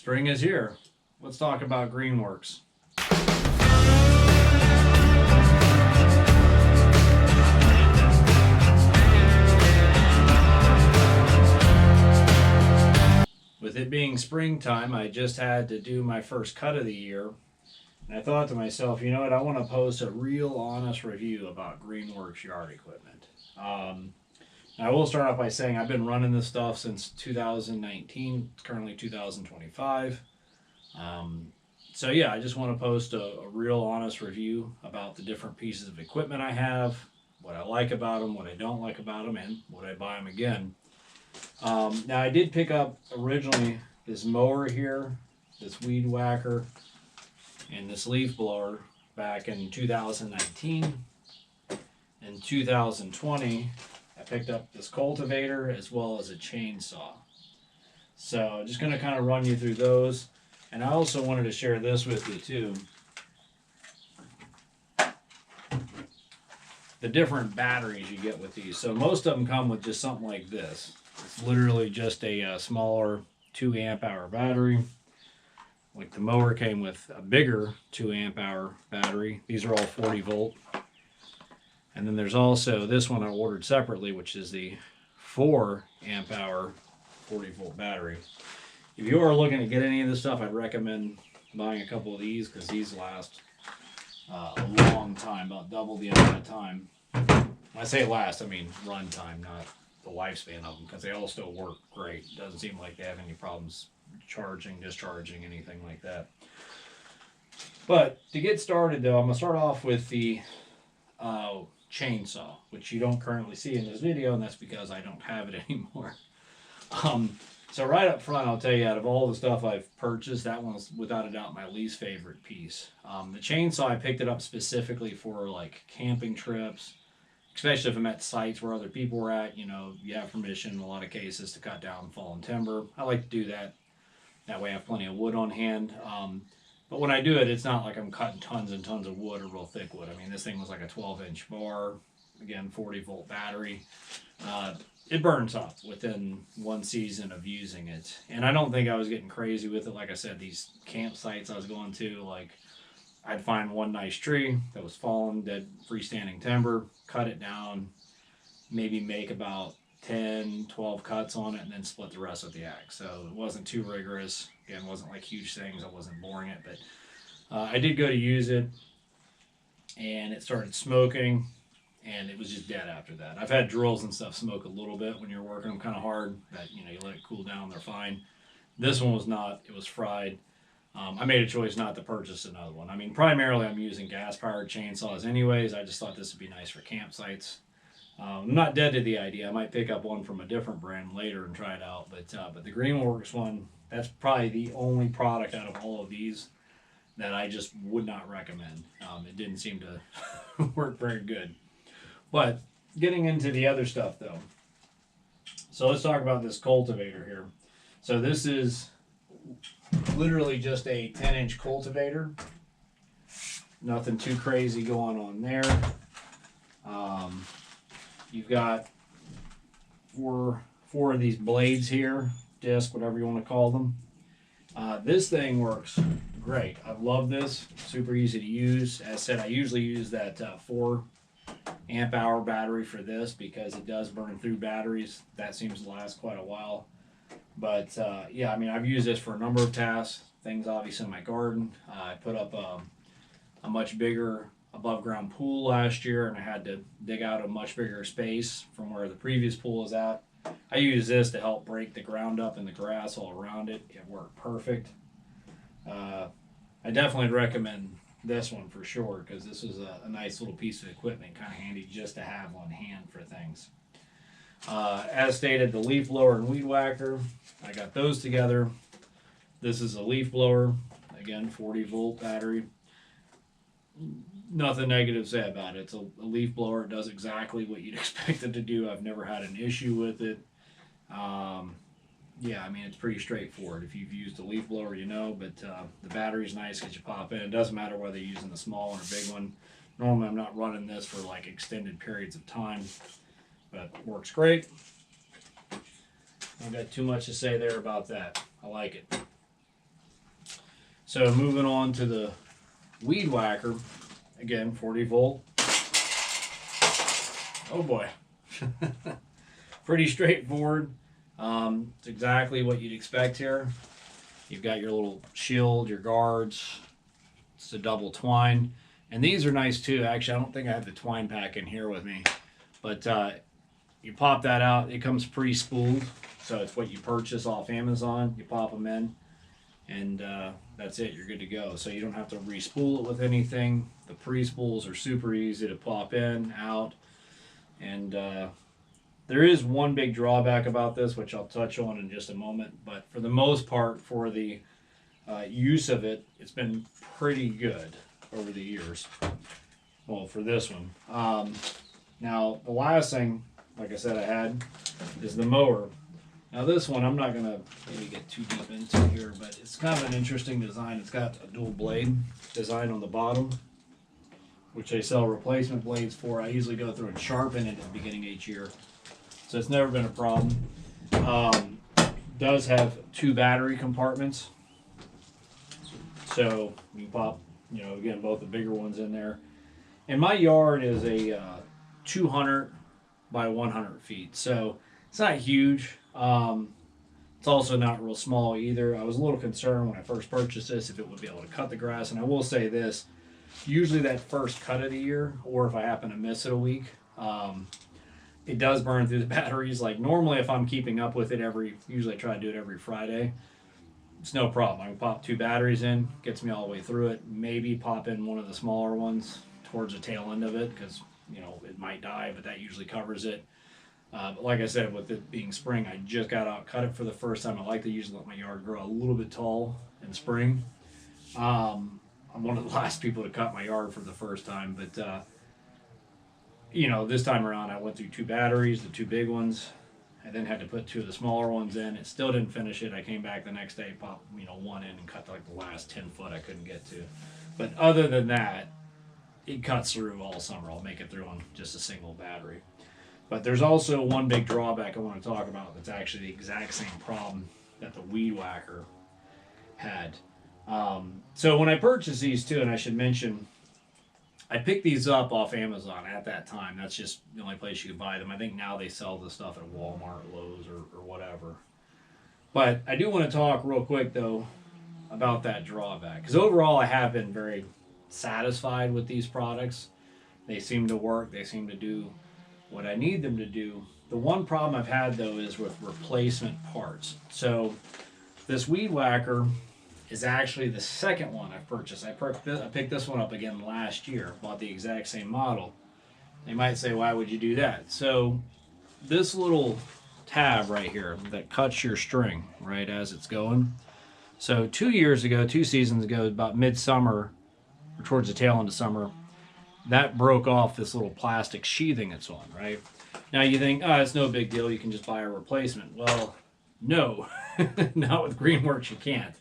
Spring is here. Let's talk about Greenworks. With it being springtime, I just had to do my first cut of the year. And I thought to myself, you know what, I want to post a real honest review about Greenworks yard equipment. I will start off by saying I've been running this stuff since 2019. It's currently 2025. So yeah, I just want to post a real honest review about the different pieces of equipment I have, what I like about them, what I don't like about them, and would I buy them again. Now I did pick up originally this mower here, this weed whacker, and this leaf blower back in 2019. In 2020, I picked up this cultivator as well as a chainsaw. So just going to kind of run you through those. And I also wanted to share this with you too. The different batteries you get with these. So most of them come with just something like this. It's literally just a smaller 2 amp hour battery. Like the mower came with a bigger 2 amp hour battery. These are all 40 volt. And then there's also this one I ordered separately, which is the 4 amp hour 40 volt battery. If you are looking to get any of this stuff, I'd recommend buying a couple of these because these last a long time, about double the amount of time. When I say last, I mean run time, not the lifespan of them, because they all still work great. It doesn't seem like they have any problems charging, discharging, anything like that. But to get started though, I'm going to start off with the chainsaw, which you don't currently see in this video, and that's because I don't have it anymore. So right up front, I'll tell you, out of all the stuff I've purchased, that one's without a doubt my least favorite piece. The chainsaw, I picked it up specifically for like camping trips, especially if I'm at sites where other people were at. You know, you have permission in a lot of cases to cut down fallen timber. I like to do that. That way I have plenty of wood on hand. But when I do it, it's not like I'm cutting tons and tons of wood or real thick wood. I mean, this thing was like a 12-inch bar, again, 40 volt battery. It burns up within one season of using it. And I don't think I was getting crazy with it. Like I said, these campsites I was going to, like, I'd find one nice tree that was fallen, dead freestanding timber, cut it down, maybe make about 10, 12 cuts on it, and then split the rest with the axe. So it wasn't too rigorous. Again, it wasn't like huge things. I wasn't boring it, but I did go to use it, and it started smoking, and it was just dead after that. I've had drills and stuff smoke a little bit when you're working them kind of hard, but you know, you let it cool down, they're fine. This one was not. It was fried. I made a choice not to purchase another one. I mean, primarily I'm using gas-powered chainsaws anyways. I just thought this would be nice for campsites. I'm not dead to the idea. I might pick up one from a different brand later and try it out. But the Greenworks one, that's probably the only product out of all of these that I just would not recommend. It didn't seem to work very good. But getting into the other stuff though. So let's talk about this cultivator here. So this is literally just a 10-inch cultivator. Nothing too crazy going on there. You've got four of these blades here, disc, whatever you want to call them. This thing works great. I love this. Super easy to use. As I said, I usually use that 4 amp hour battery for this because it does burn through batteries. That seems to last quite a while. But yeah, I mean, I've used this for a number of tasks. Things obviously in my garden. I put up a much bigger above ground pool last year, and I had to dig out a much bigger space from where the previous pool is at. I use this to help break the ground up and the grass all around it. It worked perfect. I definitely recommend this one for sure because this is a nice little piece of equipment, kind of handy just to have on hand for things. As stated, the leaf blower and weed whacker, I got those together. This is a leaf blower, again 40 volt battery. Nothing negative to say about it. It's a leaf blower. It does exactly what you'd expect it to do. I've never had an issue with it. Yeah, I mean, it's pretty straightforward. If you've used a leaf blower, you know, but the battery's nice because you pop in. It doesn't matter whether you're using the small one or big one. Normally, I'm not running this for like extended periods of time, but works great. I've got too much to say there about that. I like it. So moving on to the weed whacker, again 40 volt. Oh boy. Pretty straightforward. It's exactly what you'd expect here. You've got your little shield, your guards. It's a double twine. And these are nice too. Actually, I don't think I have the twine pack in here with me. But you pop that out. It comes pre-spooled. So it's what you purchase off Amazon. You pop them in. And that's it. You're good to go. So you don't have to re-spool it with anything. The pre-spools are super easy to pop in, out. And there is one big drawback about this, which I'll touch on in just a moment. But for the most part, for the use of it, it's been pretty good over the years. Well, for this one. Now, the last thing, like I said, I had is the mower. Now, this one, I'm not going to maybe get too deep into here, but it's kind of an interesting design. It's got a dual blade design on the bottom, which they sell replacement blades for. I usually go through and sharpen it at the beginning of each year. So it's never been a problem. Does have 2 battery compartments. So you pop, again, both the bigger ones in there. And my yard is a 200 by 100 feet. So it's not huge. It's also not real small either. I was a little concerned when I first purchased this if it would be able to cut the grass. And I will say this, usually that first cut of the year, or if I happen to miss it a week, it does burn through the batteries. Like normally if I'm keeping up with it usually I try to do it every Friday. It's no problem. I can pop 2 batteries in, gets me all the way through it. Maybe pop in one of the smaller ones towards the tail end of it because, it might die, but that usually covers it. But like I said, with it being spring, I just got out, cut it for the first time. I like to usually let my yard grow a little bit tall in spring. I'm one of the last people to cut my yard for the first time, but this time around I went through 2 batteries, the 2 big ones. I then had to put 2 of the smaller ones in. It still didn't finish it. I came back the next day, popped one in and cut like the last 10 foot I couldn't get to. But other than that, it cuts through all summer. I'll make it through on just a single battery. But there's also one big drawback I want to talk about that's actually the exact same problem that the weed whacker had. So when I purchased these too, and I should mention, I picked these up off Amazon at that time. That's just the only place you could buy them. I think now they sell the stuff at Walmart, Lowe's, or whatever. But I do want to talk real quick, though, about that drawback. Because overall, I have been very satisfied with these products. They seem to work. They seem to do what I need them to do. The one problem I've had, though, is with replacement parts. So this weed whacker is actually the second one I've purchased. I picked this one up again last year, bought the exact same model. They might say, why would you do that? So this little tab right here that cuts your string right as it's going. So 2 seasons ago, about midsummer or towards the tail end of summer, that broke off this little plastic sheathing it's on, right? Now you think, it's no big deal, you can just buy a replacement. Well, no, not with Greenworks you can't.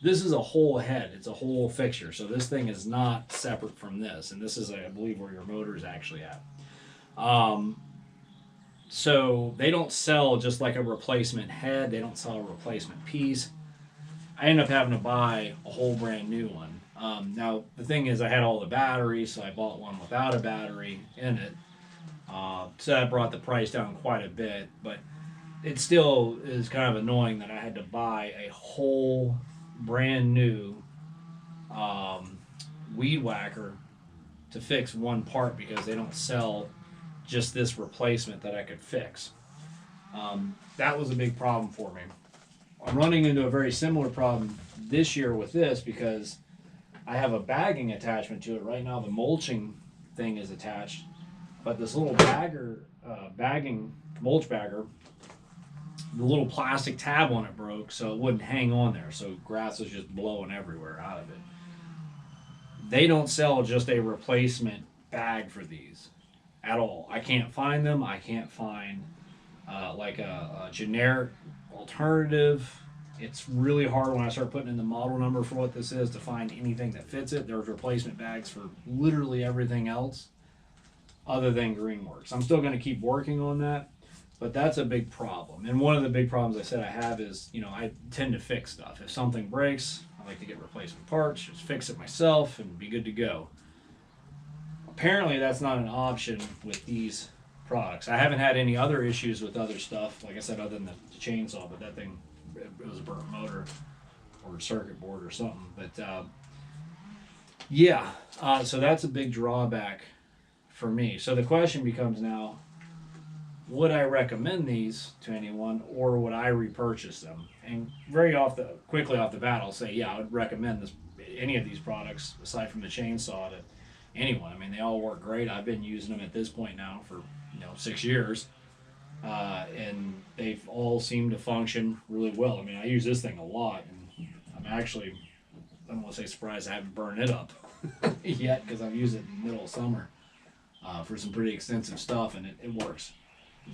This is a whole head, it's a whole fixture, so this thing is not separate from this, and this is, I believe, where your motor is actually at. So they don't sell just like a replacement head, they don't sell a replacement piece. I ended up having to buy a whole brand new one. Now, the thing is, I had all the batteries, so I bought one without a battery in it. So that brought the price down quite a bit, but it still is kind of annoying that I had to buy a whole brand new weed whacker to fix one part because they don't sell just this replacement that I could fix. That was a big problem for me. I'm running into a very similar problem this year with this because I have a bagging attachment to it. Right now the mulching thing is attached, but this little mulch bagger, the little plastic tab on it broke, so it wouldn't hang on there, so grass was just blowing everywhere out of it. They don't sell just a replacement bag for these at all. I can't find them. I can't find like a generic alternative. It's really hard when I start putting in the model number for what this is to find anything that fits it. There's replacement bags for literally everything else other than Greenworks. I'm still going to keep working on that, but that's a big problem. And one of the big problems I said I have is, I tend to fix stuff. If something breaks, like to get replacement parts, just fix it myself and be good to go. Apparently that's not an option with these products. I haven't had any other issues with other stuff, like I said, other than the chainsaw, but that thing, it was a burnt motor or circuit board or something. But yeah, so that's a big drawback for me. So the question becomes now, would I recommend these to anyone, or would I repurchase them? And quickly off the bat, I'll say, yeah, I would recommend any of these products aside from the chainsaw to anyone. I mean, they all work great. I've been using them at this point now for 6 years, and they've all seemed to function really well. I mean, I use this thing a lot, and I'm actually, I don't want to say surprised I haven't burned it up yet, because I've used it in the middle of summer for some pretty extensive stuff, and it works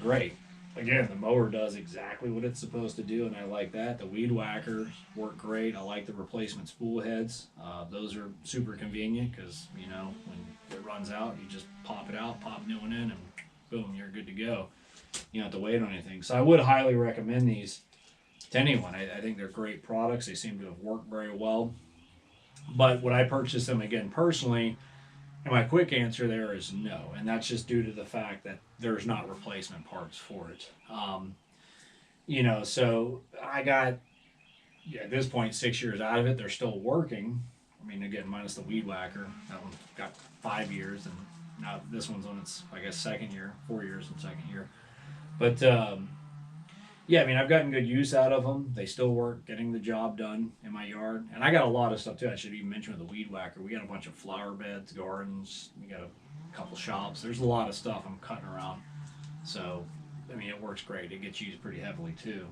great. Again, the mower does exactly what it's supposed to do, and I like that. The weed whackers work great. I like the replacement spool heads. Those are super convenient because, when it runs out, you just pop it out, pop a new one in, and boom, you're good to go. You don't have to wait on anything. So I would highly recommend these to anyone. I think they're great products. They seem to have worked very well. But would I purchase them again personally? And my quick answer there is no, and that's just due to the fact that there's not replacement parts for it. So I got, at this point, 6 years out of it. They're still working. I mean, again, minus the weed whacker. That one got 5 years, and now this one's on its, I guess, second year, 4 years in second year. But yeah, I mean, I've gotten good use out of them. They still work, getting the job done in my yard. And I got a lot of stuff too. I should even mention with the weed whacker. We got a bunch of flower beds, gardens. We got a couple shops. There's a lot of stuff I'm cutting around. So, I mean, it works great. It gets used pretty heavily too.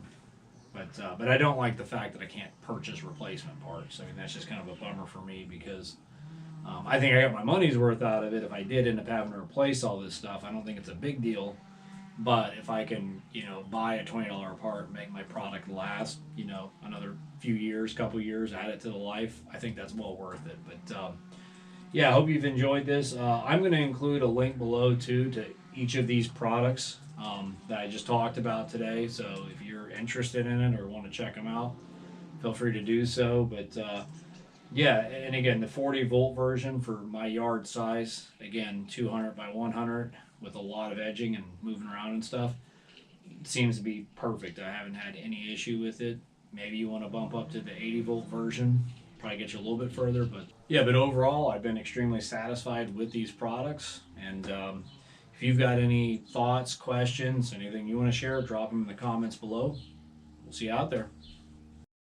But I don't like the fact that I can't purchase replacement parts. I mean, that's just kind of a bummer for me because I think I got my money's worth out of it. If I did end up having to replace all this stuff, I don't think it's a big deal. But if I can, buy a $20 part, make my product last, another few years, couple years, add it to the life, I think that's well worth it. But yeah, I hope you've enjoyed this. I'm going to include a link below too to each of these products that I just talked about today. So if you're interested in it or want to check them out, feel free to do so. But yeah, and again, the 40-volt version for my yard size, again, 200 by 100 with a lot of edging and moving around and stuff, seems to be perfect. I haven't had any issue with it. Maybe you want to bump up to the 80-volt version, probably get you a little bit further. But yeah, but overall, I've been extremely satisfied with these products. And if you've got any thoughts, questions, anything you want to share, drop them in the comments below. We'll see you out there.